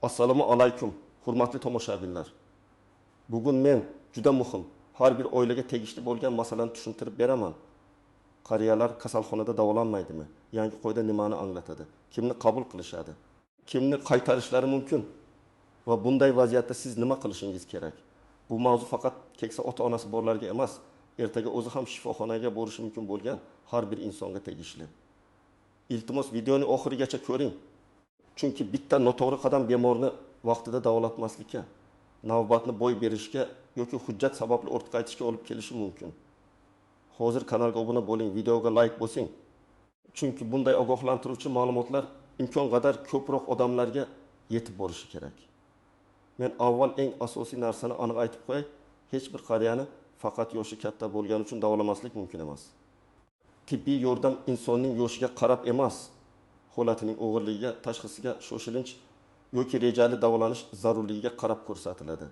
Assalomu alaykum, hurmatli tomoshabinlar. Bugun men juda muhim, har bir oilaga tegishli bo'lgan masalani tushuntirib beraman. Qariyalar kasalxonada davolanmaydimi? Yangi qoida nimani anglatadi? Kimni qabul qilishadi? Kimni qaytarishlari mumkin? Va bunday vaziyatda siz nima qilishingiz kerak? Bu mavzu faqat keksa ota-onasi borlarga emas, ertaga o'zi ham shifoxonaga borishi mumkin bo'lgan har bir insonga tegishli. Iltimos videoni oxirigacha ko'ring. Chunki bitta noto'g'ri qadam bemorni vaqtida davolatmaslikka, navbatni bo'y berishga yoki hujjat sababli ortga qaytishga olib kelishi mumkin. Hozir kanalga obuna bo'ling, videoga like bosing. Chunki bunday ogohlantiruvchi ma'lumotlar imkon qadar ko'proq odamlarga yetib borishi kerak. Men avval eng asosiy narsani aniq aytib qo'yay, hech bir qariyani faqat yoshi katta bo'lgani uchun davolamaslik mumkin emas. Tibbiy yordam insonning yoshiga qarab emas, holatining og'irligiga, tashxisiga shoshilinch yoki rejali davolanish zarurligiga qarab ko'rsatiladi.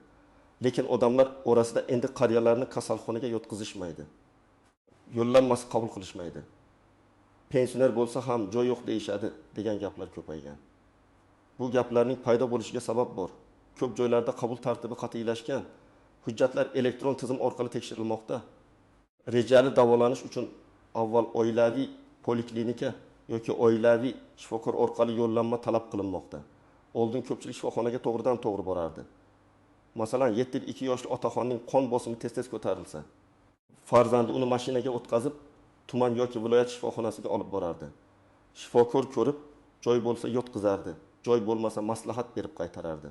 Lekin odamlar orasida endi qariyalarni kasalxonaga yotqizishmaydi. Yo'llanmasi qabul qilishmaydi. Pensioner bo'lsa ham joy yo'q deyishadi degan gaplar ko'paygan. Bu gaplarning paydo bo'lishiga sabab bor. Ko'p joylarda qabul tartibi qat'iylashgan, hujjatlar elektron tizim orqali tekshirilmoqda. Rejali davolanish uchun avval oilaviy poliklinika yoki oilaviy shifokor orqali yo'llanma talab qilinmoqda. Oldin ko'pchilik shifoxonaga to'g'ridan to'g'ri borardi. Masalan, 7-2 yoshli otaxonning qon bosimi tez-tez ko'tarilsa, farzandi uni mashinaga o'tkazib, tuman yoki viloyat shifoxonasiga olib borardi. Shifokor ko'rib, joy bo'lsa yotqizardi, joy bo'lmasa maslahat berib qaytarardi.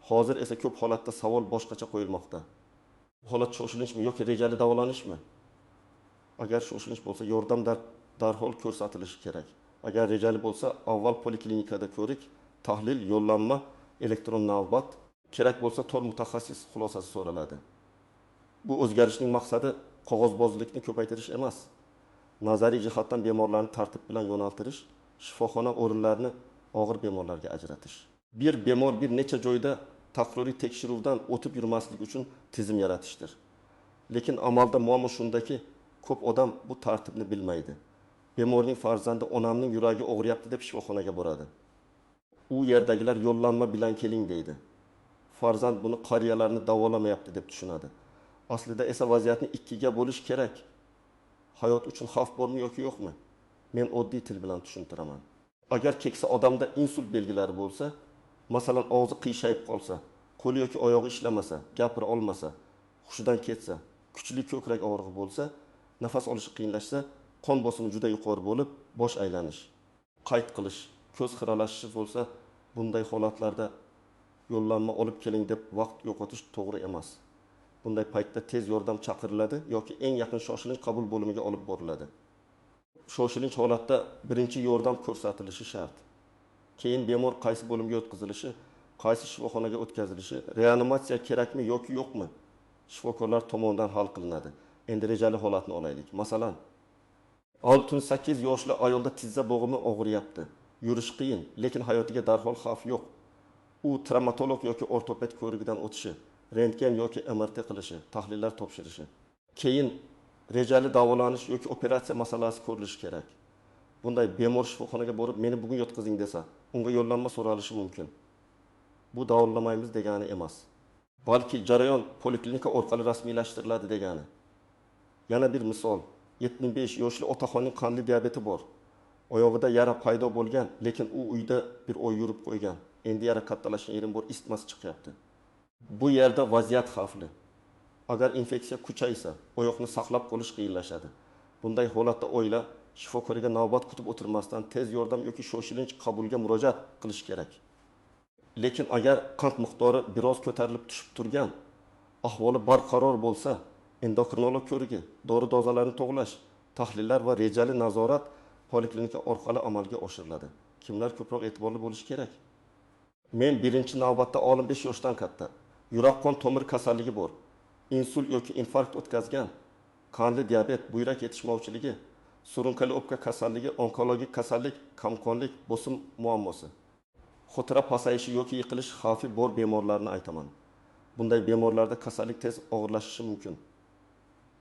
Hozir esa ko'p holatda savol boshqacha qo'yilmoqda. Bu holat shoshilinchmi yoki rejali davolanishmi? Agar shoshilinch bo'lsa, yordam darhol ko'rsatilishi kerak. Agar rejali bo'lsa, avval poliklinikada ko'rik, tahlil, yo'llanma, elektron navbat, kerak bo'lsa tor mutaxassis xulosasi so'raladi. Bu o'zgarishning maqsadi qog'ozbozlikni ko'paytirish emas, nazariy jihatdan bemorlarni tartib bilan yo'naltirish, shifoxona o'rinlarini og'ir bemorlarga ajratish. Bir bemor bir necha joyda takroriy tekshiruvdan o'tib yurmaslik uchun tizim yaratishdir. Lekin amalda muammo shundaki, ko'p odam bu tartibni bilmaydi. Bemorning farzandi onamning yuragi og'riyapti deb shifoxonaga boradi. U yerdagilar yo'llanma bilan keling deydi. Farzand buni qariyalarni davolamayapti deb tushunadi. Aslida esa vaziyatni ikkiga bo'lish kerak. Hayot uchun xavf bormi yoki yo'qmi? Men oddiy til bilan tushuntiraman. Agar keksa odamda insult belgilari bo'lsa, masalan og'zi qiyshayib qolsa, qo'li yoki oyog'i ishlamasa, gapira olmasa, hushidan ketsa, kuchli ko'krak og'rig'i bo'lsa, nafas olishi qiyinlashsa, qon bosimi juda yuqori bo'lib, bosh aylanish, qayt qilish, ko'z xiralashishi bo'lsa, bunday holatlarda yo'llanma olib keling deb vaqt yo'qotish to'g'ri emas. Bunday paytda tez yordam chaqiriladi yoki eng yaqin shoshilinch qabul bo'limiga olib boriladi. Shoshilinch holatda birinchi yordam ko'rsatilishi shart. Keyin bemor qaysi bo'limga o'tkazilishi, qaysi shifoxonaga o'tkazilishi, reanimatsiya kerakmi yoki yo'qmi, shifokorlar tomonidan hal qilinadi. Endi rejali holatni olaylik. Masalan, 68 yoshli ayolda tizza bo'g'imi og'riyapti. Yurish qiyin, lekin hayotiga darhol xavf yo'q. U travmatolog yoki ortoped ko'rigidan o'tishi, rentgen yoki MRT qilishi, tahlillar topshirishi. Keyin rejali davolanish yoki operatsiya masalasi ko'rilishi kerak. Bunday bemor shifoxonaga borib, meni bugun yotqizing desa, unga yo'llanma so'ralishi mumkin. Bu davolamaymiz degani emas. Balki jarayon poliklinika orqali rasmiylashtiriladi degani. Yana bir misol, 75 yoshli otaxonning qandli diabeti bor. Oyog'ida yara paydo bo'lgan, lekin u uyda bir oy yurib qo'ygan. Endi yara kattalashgan yerim bor, isitmasi chiqyapti. Bu yerda vaziyat xavfli. Agar infeksiya kuchaysa, oyoqni saqlab qolish qiyinlashadi. Bunday holatda oila shifokorga navbat kutib o'tirmasdan tez yordam yoki shoshilinch qabulga murojaat qilish kerak. Lekin agar qand miqdori biroz ko'tarilib tushib turgan, ahvoli barqaror bo'lsa, endokrinolog ko'rigi, dori dozalarni to'g'lash, tahlillar va rejali nazorat poliklinika orqali amalga oshiriladi. Kimlar ko'proq e'tiborli bo'lishi kerak? Men birinchi navbatda 15 yoshdan katta, yurak qon tomir kasalligi bor, insult yoki infarkt o'tkazgan, qandli diabet, buyrak yetishmovchiligi, surunkali o'pka kasalligi, onkologik kasallik, kamqonlik, bosim muammosi, xotira pasayishi yoki yiqilish xavfi bor bemorlarni aytaman. Bunday bemorlarda kasallik tez og'irlashishi mumkin.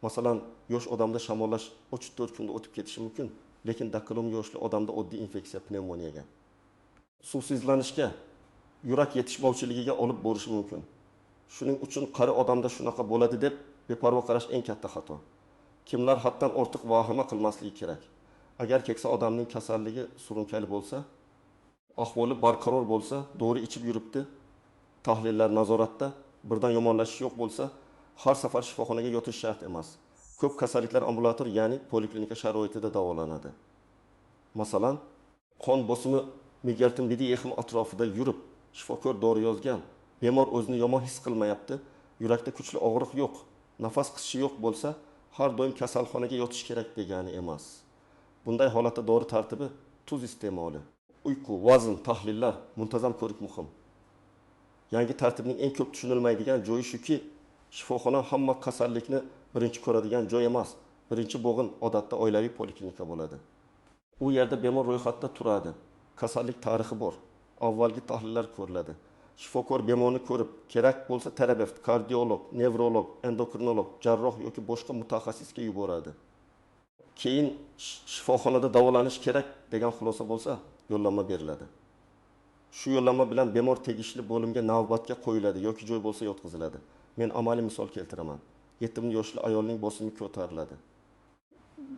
Masalan, yosh odamda shamollash 34 kunda o'tib ketishi mumkin, lekin dakolom yoshli odamda oddiy infeksiya pnevmoniyaga. Suvsizlanishga yurak yetishmovchiligiga olib borishi mumkin. Shuning uchun qari odamda shunaqa bo'ladi deb beparvo qarash eng katta xato. Kimlar haddan ortiq vahima qilmasligi kerak. Agar keksa odamning kasalligi surunkali bo'lsa, ahvoli barqaror bo'lsa, to'g'ri ichib yuribdi, tahlillar nazoratda, birdan yomonlashish yo'q bo'lsa, har safar shifoxonaga yotish shart emas. Ko'p kasalliklar ambulator, ya'ni poliklinika sharoitida davolanadi. Masalan, qon bosimi Migeltin-Bedi yexim atrofida yurib, shifokor dori yozgan, bemor o'zini yomon his qilmayapti, yurakda kuchli og'riq yo'q, nafas qisishi yo'q bo'lsa, har doim kasalxonaga yotish kerak degani emas. Bunday holatda dori tartibi tuz iste'moli, uyqu, vazn, tahlillar, muntazam ko'rik muhim. Yangi tartibning eng ko'p tushunilmaydigan joyi shuki, shifoxona hamma kasallikni birinchi ko'radigan joy emas. Birinchi bo'g'in odatda oilaviy poliklinika bo'ladi. U yerda bemor ro'yxatda turadi. Kasallik tarixi bor. Avvalgi tahlillar ko'riladi. Shifokor bemorni ko'rib, kerak bo'lsa terapevt, kardiolog, nevrolog, endokrinolog, jarroh yoki boshqa mutaxassisga yuboradi. Keyin shifoxonada davolanish kerak degan xulosa bo'lsa, yo'llanma beriladi. Shu yo'llanma bilan bemor tegishli bo'limga navbatga qo'yiladi yoki joy bo'lsa yotqiziladi. Men amaliy misol keltiraman. 7 yoshli ayolning bosimi ko'tariladi.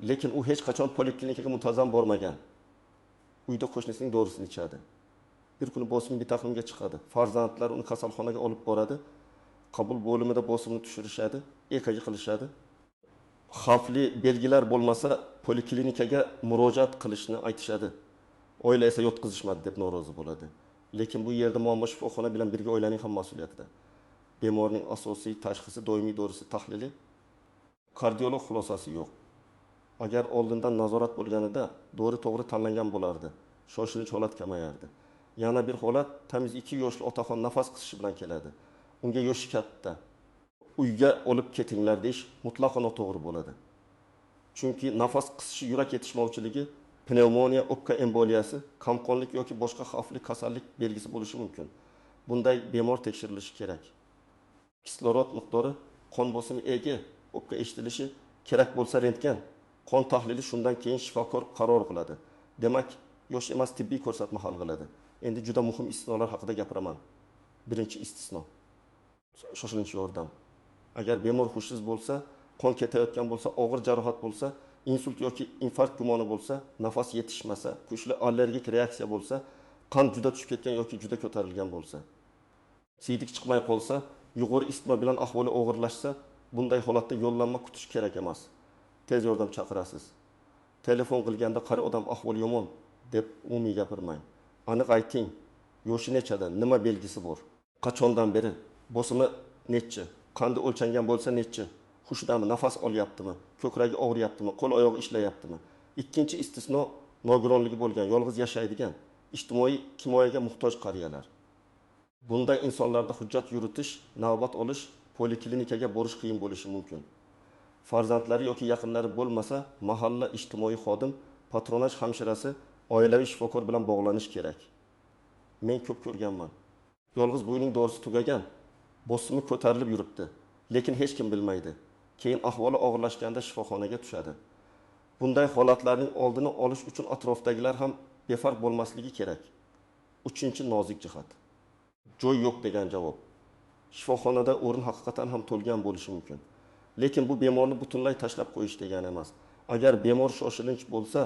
Lekin u hech qachon poliklinikaga muntazam bormagan. Uyda qo'shnisining dorisini ichadi. Bir kuni bosimi bitaqimga chiqadi. Farzandlar uni kasalxonaga olib boradi. Qabul bo'limida bosimni tushirishadi, EKG qilishadi. Xavfli belgilar bo'lmasa, poliklinikaga murojaat qilishni aytishadi. Oila esa yotqizishmadi deb norozi bo'ladi. Lekin bu yerda muammo shifoxona bilan birga oilaning ham mas'uliyatida. Bemorning asosiy tashxisi doimiy dorisi tahlili, kardiolog xulosasi yo'q. Agar oldindan nazorat bo'lganida dori to'g'ri tanlangan bo'lardi, shoshilinch holat kamayardi. Yana bir holat, tamiz 2 yoshli otaxon nafas qisishi bilan keladi. Unga yoshi katta. Uyga olib ketinglar deyish mutlaqo noto'g'ri bo'ladi. Chunki nafas qisishi yurak yetishmovchiligi, pnevmoniya, o'pka emboliyasi, qamqonlik yoki boshqa xavfli kasallik belgisi bo'lishi mumkin. Bunday bemor tekshirilishi kerak. Kislorod miqdori, qon bosimi egi, o'pka eshitilishi, kerak bo'lsa rentgen, qon tahlili, shundan keyin shifokor qaror qiladi. Demak, yosh emas tibbiy ko'rsatma hal qiladi. Endi juda muhim istisnolar haqida gapiraman. Birinchi istisno. Shoshilinch yordam. Agar bemor hushsiz bo'lsa, qon ketayotgan bo'lsa, og'ir jarohat bo'lsa, insult yoki infarkt gumoni bo'lsa, nafas yetishmasa, kuchli allergik reaksiya bo'lsa, qon juda tushib ketgan yoki juda ko'tarilgan bo'lsa, siydik chiqmay qolsa, yuqori isitma bilan ahvoli og'irlashsa, bunday holatda yo'llanma kutish kerak emas. Tez yordam chaqirasiz. Telefon qilganda qari odam ahvoli yomon deb umumiy gapirmang. Aniq ayting, yoshi nechada, nima belgisi bor, qachondan beri, bosimi nechi, qandi o'lchangan bo'lsa nechi, hushdami, nafas olyaptimi, ko'kragi og'riyaptimi, qo'l oyog'i ishlayaptimi. Ikkinchi istisno, nogironligi bo'lgan, yolg'iz yashaydigan, ijtimoiy himoyaga muhtoj qariyalar. Bunday insonlarda hujjat yuritish, navbat olish, poliklinikaga borish qiyin bo'lishi mumkin. Farzandlari yoki yaqinlari bo'lmasa, mahalla ijtimoiy xodim, patronaj hamshirasi, oilaviy shifokor bilan bog'lanish kerak. Men ko'p ko'rganman. Yolg'iz bo'yning dorisi tugagan, bosimi ko'tarilib yuribdi, lekin hech kim bilmaydi. Keyin ahvoli og'irlashganda shifoxonaga tushadi. Bunday holatlarning oldini olish uchun atrofdagilar ham befarq bo'lmasligi kerak. Uchinchi nozik jihat. Joy yo'q degan javob. Shifoxonada o'rin haqiqatan ham to'lgan bo'lishi mumkin. Lekin bu bemorni butunlay tashlab qo'yish degani emas. Agar bemor shoshilinch bo'lsa,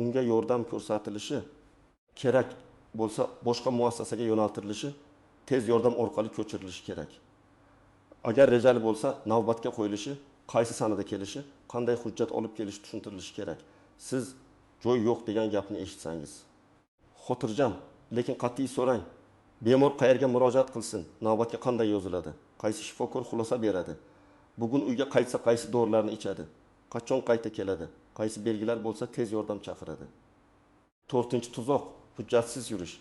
unga yordam ko'rsatilishi, kerak bo'lsa boshqa muassasaga yo'naltirilishi, tez yordam orqali ko'chirilishi kerak. Agar rejali bo'lsa, navbatga qo'yilishi, qaysi sanada kelishi, qanday hujjat olib kelishi tushuntirilishi kerak. Siz joy yo'q degan gapni eshitsangiz, xotirjam, lekin qat'iy so'rang. Bemor qayerga murojaat qilsin, navbatga qanday yoziladi, qaysi shifokor xulosa beradi, bugun uyga qaytsa qaysi dorilarni ichadi, qachon qayta keladi, qaysi belgilar bo'lsa tez yordam chaqiradi. 4-tuzoq, hujjatsiz yurish.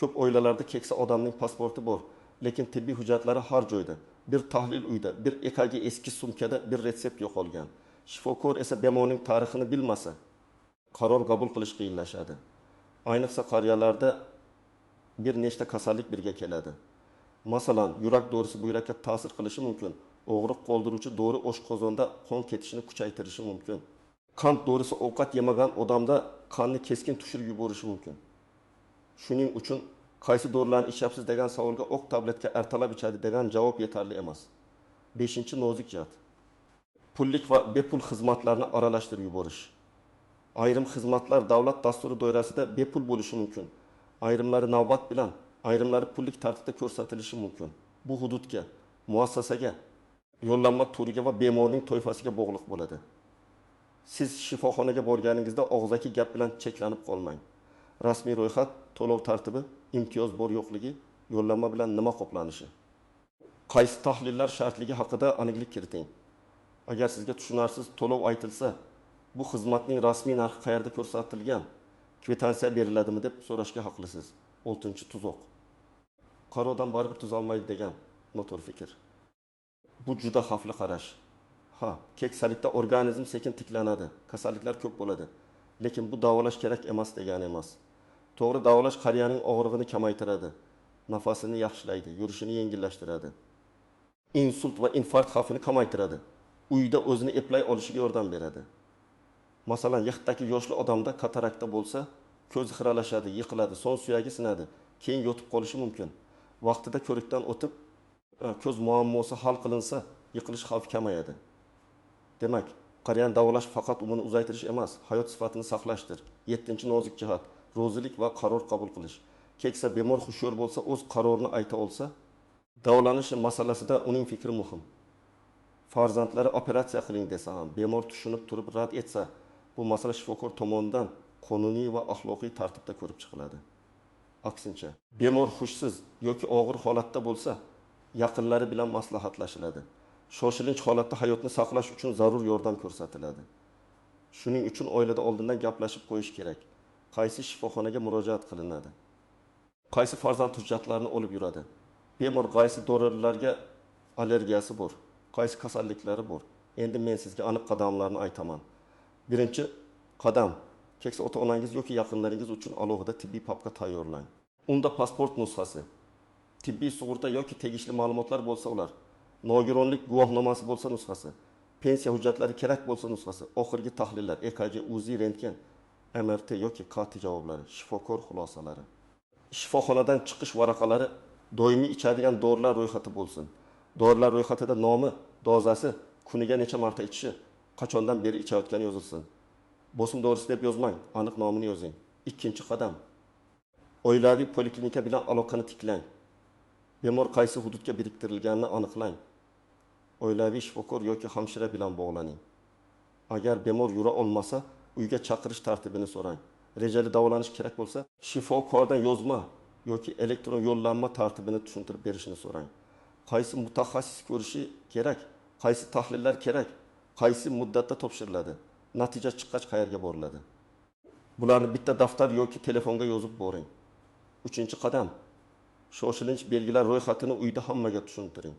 Ko'p oilalarda keksa odamning pasporti bor, lekin tibbiy hujjatlari har joyda. Bir tahlil uyda, bir EKG eski sumkada, bir retsept yo'qolgan. Shifokor esa bemorning tarixini bilmasa, qaror qabul qilish qiyinlashadi. Ayniqsa qariyalarda bir nechta kasallik birga keladi. Masalan, yurak dorisi buyrakka ta'sir qilishi mumkin. Og'riq qoldiruvchi dori oshqozonda qon ketishini kuchaytirishi mumkin. Qand dorisi ovqat yemagan odamda qonni keskin tushirib yuborishi mumkin. Shuning uchun Qaysi dorilarni ichyapsiz degan savolga o'q tabletga ertalab ichadi degan javob yetarli emas. 5-nozik jihat. Pullik va bepul xizmatlarni aralashtirib yuborish. Ayrim xizmatlar davlat dasturi doirasida bepul bo'lishi mumkin. Ayrimlari navbat bilan, ayrimlari pullik tartibda ko'rsatilishi mumkin. Bu hududga, muassasaga, yo'llanma turiga va bemorning toifasiga bog'liq bo'ladi. Siz shifoxonaga borganingizda og'zaki gap bilan cheklanib qolmang. Rasmiy ro'yxat, to'lov tartibi, imtiyoz bor yo'qligi, yo'llanma bilan nima qoplanishi. Qaysi tahlillar shartligi haqida aniqlik kiriting. Agar sizga tushunarsiz to'lov aytilsa, bu xizmatning rasmiy narxi qayerda ko'rsatilgan, kvitansiya beriladimi deb so'rashga haqlisiz. 6-tuzoq. Qarodan baribir tuzalmaydi degan noto'g'ri fikr. Bu juda xavfli qarash. Keksalikda organizm sekin tiklanadi, kasalliklar ko'p bo'ladi. Lekin bu davolash kerak emas degani emas. To'g'ri davolash qariyaning og'rig'ini kamaytiradi, nafasini yaxshilaydi, yurishini yengillashtiradi. Insult va infarkt xavfini kamaytiradi. Uyda o'zini eplay olishiga yordam beradi. Masalan, yaxtdagi yoshli odamda katarakta bo'lsa, ko'zi xiralashadi, yiqiladi, son suyagi sinadi, keyin yotib qolishi mumkin. Vaqtida ko'rikdan o'tib, ko'z muammosi hal qilinsa, yiqilish xavfi kamayadi. Demak, qariyani davolash faqat umrini uzaytirish emas, hayot sifatini saqlashdir. 7-nozik jihat, rozilik va qaror qabul qilish. Keksa bemor xushyor bo'lsa, o'z qarorini ayta olsa, davolanish masalasida uning fikri muhim. Farzandlari operatsiya qiling desa ham, bemor tushunib turib rad etsa, bu masala shifokor tomonidan qonuniy va axloqiy tartibda ko'rib chiqiladi. Aksincha, bemor hushsiz yoki og'ir holatda bo'lsa, yaqinlari bilan maslahatlashiladi. Shoshilinch holatda hayotni saqlash uchun zarur yordam ko'rsatiladi. Shuning uchun oilada oldindan gaplashib qo'yish kerak. Qaysi shifoxonaga murojaat qilinadi? Qaysi farzand hujjatlarini olib yuradi? Bemor qaysi dorilarga allergiyasi bor? Qaysi kasalliklari bor? Endi men sizga aniq qadamlarni aytaman. Birinchi qadam, keksa ota-onangiz yoki yaqinlaringiz uchun alohida tibbiy papka tayyorlang. Unda pasport nusxasi, tibbiy sug'urta yoki tegishli ma'lumotlar bo'lsa ular, nogironlik guvohnomasi bo'lsa nusxasi, pensiya hujjatlari kerak bo'lsa nusxasi, oxirgi tahlillar, EKG, UZI, rentgen, MRT yoki KT javoblari, shifokor xulosalari. Shifoxonadan chiqish varaqalari doimiy ichadigan dorilar ro'yxati bo'lsin. Dorilar ro'yxatida nomi, dozasi, kuniga necha marta ichishi, qachondan beri ichayotgani yozilsin. Bosim dorisi deb yozmang, aniq nomini yozing. Ikkinchi qadam, oilaviy poliklinika bilan aloqani tiklang. Bemor qaysi hududga biriktirilganini aniqlang. Oilaviy shifokor yoki hamshira bilan bog'laning. Agar bemor yura olmasa, uyga chaqirish tartibini so'rang. Rejali davolanish kerak bo'lsa, shifokordan yozma yoki elektron yo'llanma tartibini tushuntirib berishini so'rang. Qaysi mutaxassis ko'rishi kerak, qaysi tahlillar kerak, qaysi muddatda topshiriladi, natija chiqqach qayerga boriladi. Bularni bitta daftar yoki telefonga yozib boring. 3-qadam, shoshilinch belgilar ro'yxatini uyda hammaga tushuntiring.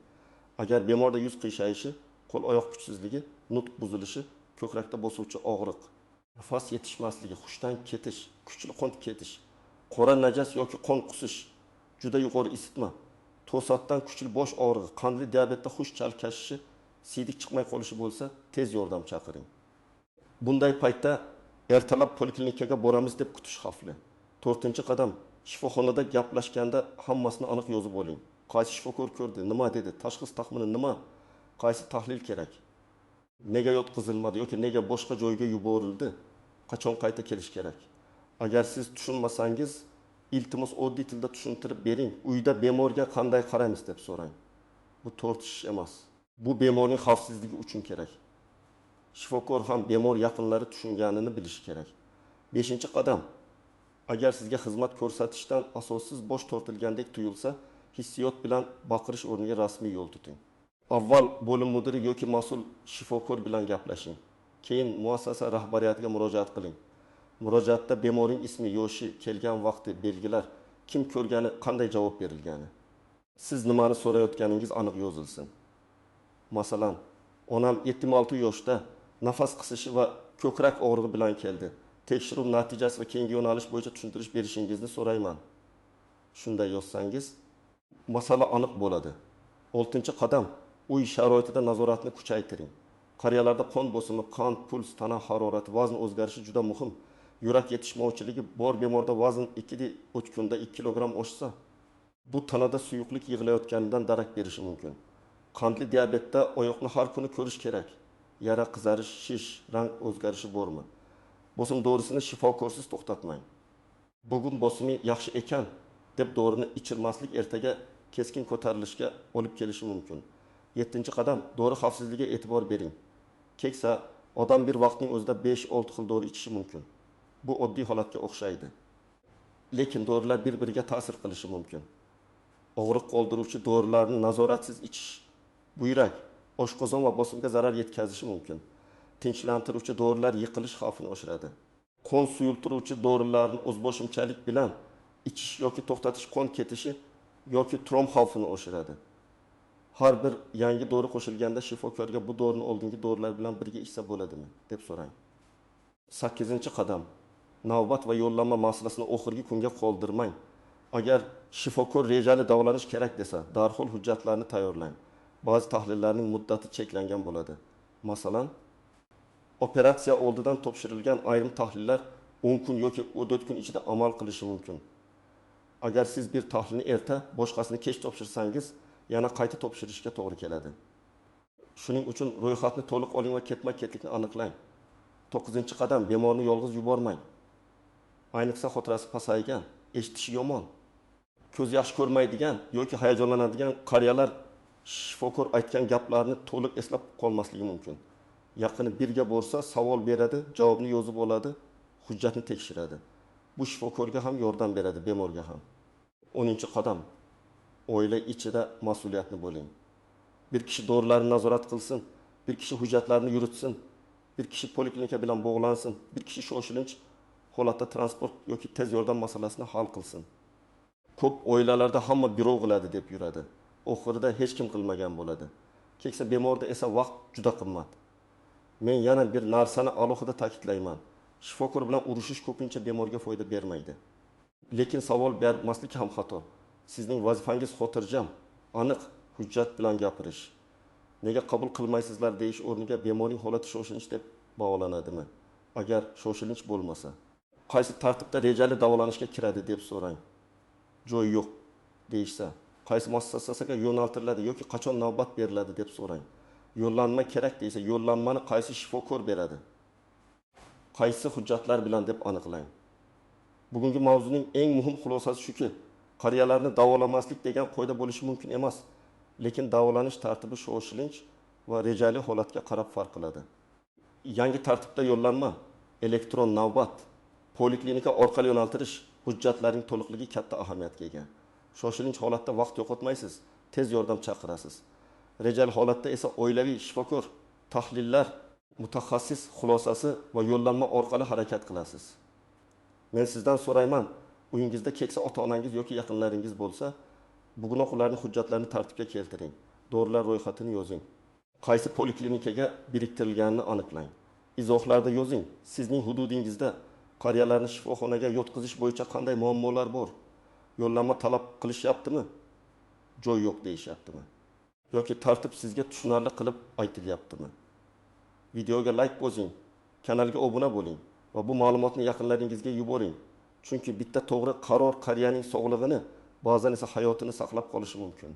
Agar bemorda yuz qiyshayishi, qo'l-oyoq kuchsizligi, nutq buzilishi, ko'krakda bosuvchi og'riq, nafas yetishmasligi, hushdan ketish, kuchli qon ketish, qora najas yoki qon qusish, juda yuqori isitma, to'satdan kuchli bosh og'rig'i, qandli diabetda hush chalkashishi, siydik chiqmay qolishi bo'lsa, tez yordam chaqiring. Bunday paytda ertalab poliklinikaga boramiz deb kutish xavfli. 4-qadam, shifoxonada gaplashganda hammasini aniq yozib oling. Qaysi shifokor ko'rdi, nima dedi, tashxis taxmini nima, qaysi tahlil kerak, nega yotqizilmadi yoki nega boshqa joyga yuborildi, qachon qayta kelish kerak. Agar siz tushunmasangiz, iltimos oddiy tilda tushuntirib bering. Uyda bemorga qanday qaraymiz deb so'rang. Bu tortishish emas. Bu bemorning xavfsizligi uchun kerak. Shifokor ham bemor yaqinlari tushunganini bilishi kerak. 5-qadam, agar sizga xizmat ko'rsatishdan asossiz bosh tortilgandek tuyulsa, hissiyot bilan baqirish o'rniga rasmiy yo'l tuting. Avval bo'lim mudiri yoki mas'ul shifokor bilan gaplashing. Keyin muassasa rahbariyatiga murojaat qiling. Murojaatda bemorning ismi, yoshi, kelgan vaqti, belgilar, kim ko'rgani, qanday javob berilgani, siz nimani so'rayotganingiz aniq yozilsin. Masalan, onam 76 yoshda nafas qisishi va ko'krak og'rig'i bilan keldi. Tekshiruv natijasi va keyingi yo'nalish bo'yicha tushuntirish berishingizni so'rayman. Shunday yozsangiz, masala aniq bo'ladi. 6-qadam, uy sharoitida nazoratni kuchaytiring. Qariyalarda qon bosimi, qon, puls, tana harorati, vazn o'zgarishi juda muhim. yurak yetishmovchiligi bor bemorda vazn 3 kunda 2 kilogram oshsa, bu tanada suyuqlik yig'ilayotganidan darak berishi mumkin. Qandli diabetda oyoqni har kuni ko'rish kerak. Yara qizarish, shish, rang o'zgarishi bormi? Bosim dorisini shifokorsiz to'xtatmang. Bugun bosimi yaxshi ekan deb dorini ichirmaslik ertaga keskin ko'tarilishga olib kelishi mumkin. 7-qadam dori xavfsizligiga e'tibor bering. Keksa odam bir vaqtning o'zida 5-6 xil dori ichishi mumkin. Bu oddiy holatga o'xshaydi. Lekin dorilar bir-biriga ta'sir qilishi mumkin. Og'riq qoldiruvchi dorilarni nazoratsiz ichish buyrak, oshqozon va bosimga zarar yetkazishi mumkin. Tinchlantiruvchi dorilar yiqilish xavfini oshiradi. Qon suyultiruvchi dorilarni o'zboshimchalik bilan ichish yoki to'xtatish qon ketishi yoki tromb xavfini oshiradi. Har bir yangi dori qo'shilganda shifokorga bu dorini oldingi dorilar bilan birga ichsa bo'ladimi deb so'rang. 8-qadam. Navbat va yo'llanma masalasini oxirgi kunga qoldirmang. Agar shifokor rejali davolanish kerak desa, darhol hujjatlarni tayyorlang. Ba'zi tahlillarning muddati cheklangan bo'ladi. Masalan, operatsiya oldidan topshirilgan ayrim tahlillar 10 kun yoki 14 kun ichida amal qilishi mumkin. Agar siz bir tahlilni erta, boshqasini kech topshirsangiz, yana qayta topshirishga to'g'ri keladi. Shuning uchun ro'yxatni to'liq oling va ketma-ketlikni aniqlang. 9-qadam, bemorni yolg'iz yubormang. Ayniqsa xotirasi pasaygan, eshitishi yomon, ko'z yaxshi ko'rmaydigan yoki hayajonlanadigan qariyalar shifokor aytgan gaplarni to'liq eslab qolmasligi mumkin. Yaqini birga bo'lsa, savol beradi, javobni yozib oladi, hujjatni tekshiradi. Bu shifokorga ham yordam beradi, bemorga ham. 10-qadam. Oila ichida mas'uliyatni bo'ling. Bir kishi dorilarni nazorat qilsin, bir kishi hujjatlarni yuritsin, bir kishi poliklinika bilan bog'lansin, bir kishi shoshilinch holatda transport yoki tez yordam masalasini hal qilsin. Ko'p oilalarda hamma birov qiladi deb yuradi. Oxirida hech kim qilmagan bo'ladi. Keksa bemorda esa vaqt juda qimmat. Men yana bir narsani alohida ta'kidlayman. Shifokor bilan urushish ko'pincha bemorga foyda bermaydi. Lekin savol bermaslik ham xato. Sizning vazifangiz xotirjam, aniq hujjat bilan gapirish. Nega qabul qilmaysizlar deyish o'rniga bemorning holati shoshilinch deb baholanadimi? Agar shoshilinch bo'lmasa, qaysi tartibda rejali davolanishga kiradi deb so'rang. Joy yo'q deyishsa, qaysi muassasaga yo'naltiriladi yoki qachon navbat beriladi deb so'rang. Yo'llanma kerak deysa, yo'llanmani qaysi shifokor beradi? Qaysi hujjatlar bilan deb aniqlang. Bugungi mavzuning eng muhim xulosasi shuki, qariyalarni davolamaslik degan qoida bo'lishi mumkin emas, lekin davolanish tartibi shoshilinch va rejali holatga qarab farq qiladi. Yangi tartibda yo'llanma, elektron navbat, poliklinika orqali yo'naltirish, hujjatlarning to'liqligi katta ahamiyatga ega. Shoshilinch holatda vaqt yo'qotmaysiz, tez yordam chaqirasiz. Rejali holatda esa oilaviy shifokor, tahlillar, mutaxassis xulosasi va yo'llanma orqali harakat qilasiz. Men sizdan so'rayman, uyingizda keksa ota-onangiz yoki yaqinlaringiz bo'lsa, bugunoq ularning hujjatlarini tartibga keltiring. Dorilar ro'yxatini yozing. Qaysi poliklinikaga biriktirilganini aniqlang. Izohlarda yozing. Sizning hududingizda qariyalarni shifoxonaga yotqizish bo'yicha qanday muammolar bor? Yo'llanma talab qilishyaptimi? Joy yo'q deyishyaptimi? Yoki tartib sizga tushunarli qilib aytilyaptimi? Videoga like bosing, kanalga obuna bo'ling va bu ma'lumotni yaqinlaringizga yuboring. Chunki bitta to'g'ri qaror qariyaning sog'lig'ini, ba'zan esa hayotini saqlab qolishi mumkin.